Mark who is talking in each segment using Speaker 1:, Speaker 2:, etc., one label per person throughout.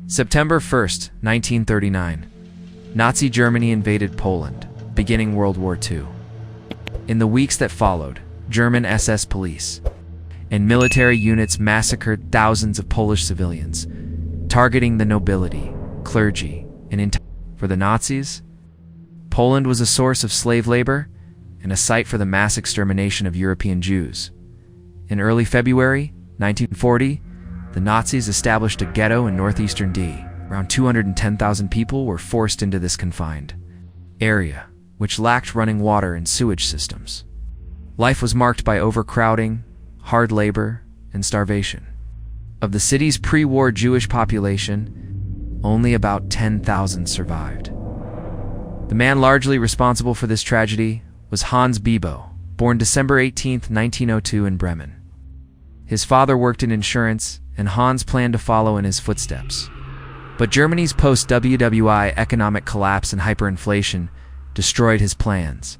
Speaker 1: September 1st, 1939. Nazi Germany invaded Poland, beginning World War II. In the weeks that followed, German SS police and military units massacred thousands of Polish civilians, targeting the nobility, clergy, and for the Nazis, Poland was a source of slave labor and a site for the mass extermination of European Jews. In early February 1940, the Nazis established a ghetto in northeastern D. Around 210,000 people were forced into this confined area, which lacked running water and sewage systems. Life was marked by overcrowding, hard labor, and starvation. Of the city's pre-war Jewish population, only about 10,000 survived. The man largely responsible for this tragedy was Hans Biebow, born December 18, 1902 in Bremen. His father worked in insurance, and Hans planned to follow in his footsteps. But Germany's post-WWI economic collapse and hyperinflation destroyed his plans.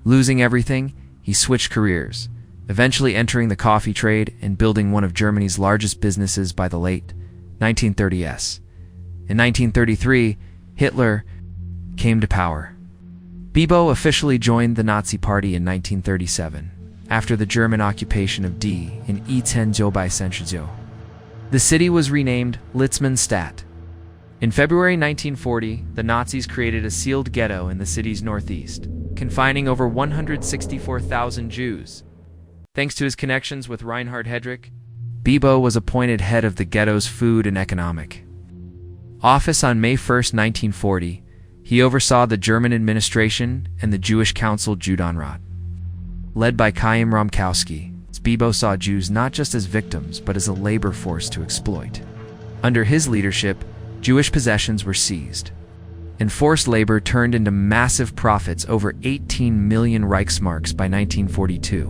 Speaker 1: Losing everything, he switched careers, eventually entering the coffee trade and building one of Germany's largest businesses by the late 1930s. In 1933, Hitler came to power. Biebow officially joined the Nazi Party in 1937, after the German occupation of D in E10 The city was renamed Litzmannstadt. In February 1940, the Nazis created a sealed ghetto in the city's northeast, confining over 164,000 Jews. Thanks to his connections with Reinhard Heydrich, Biebow was appointed head of the ghetto's food and economic office on May 1, 1940. He oversaw the German administration and the Jewish council Judenrat. Led by Chaim Rumkowski, Biebow saw Jews not just as victims but as a labor force to exploit. Under his leadership, Jewish possessions were seized, and forced labor turned into massive profits over 18 million Reichsmarks by 1942.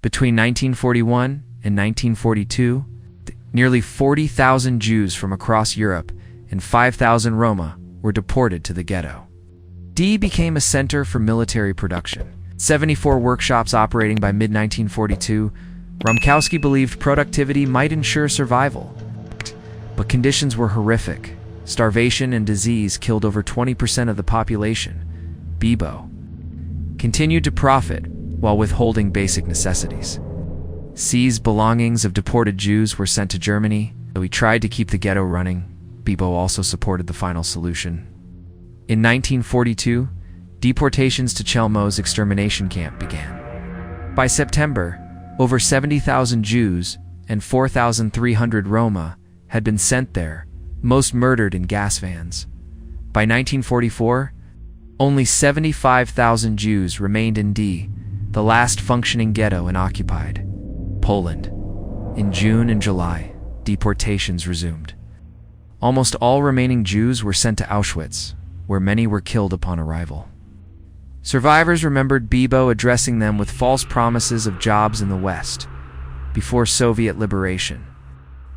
Speaker 1: Between 1941 and 1942, nearly 40,000 Jews from across Europe and 5,000 Roma were deported to the ghetto. D became a center for military production. 74 workshops operating by mid-1942, Rumkowski believed productivity might ensure survival. But conditions were horrific. Starvation and disease killed over 20% of the population. Biebow continued to profit while withholding basic necessities. Seized belongings of deported Jews were sent to Germany. Though he tried to keep the ghetto running, Biebow also supported the final solution. In 1942, deportations to Chelmsford's extermination camp began. By September, over 70,000 Jews and 4,300 Roma had been sent there, most murdered in gas vans. By 1944, only 75,000 Jews remained in D, the last functioning ghetto in occupied Poland. In June and July, deportations resumed. Almost all remaining Jews were sent to Auschwitz, where many were killed upon arrival. Survivors remembered Biebow addressing them with false promises of jobs in the West. Before Soviet liberation,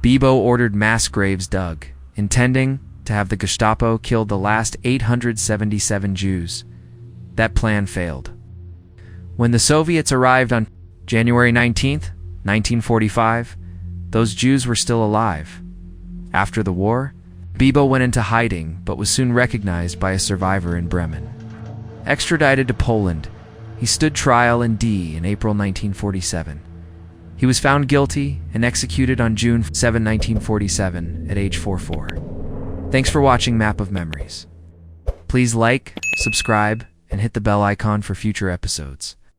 Speaker 1: Biebow ordered mass graves dug, intending to have the Gestapo kill the last 877 Jews. That plan failed. When the Soviets arrived on January 19, 1945, those Jews were still alive. After the war, Biebow went into hiding but was soon recognized by a survivor in Bremen. Extradited to Poland, he stood trial in D in April 1947. He was found guilty and executed on June 7, 1947, at age 44. Thanks for watching Map of Memories. Please like, subscribe, and hit the bell icon for future episodes.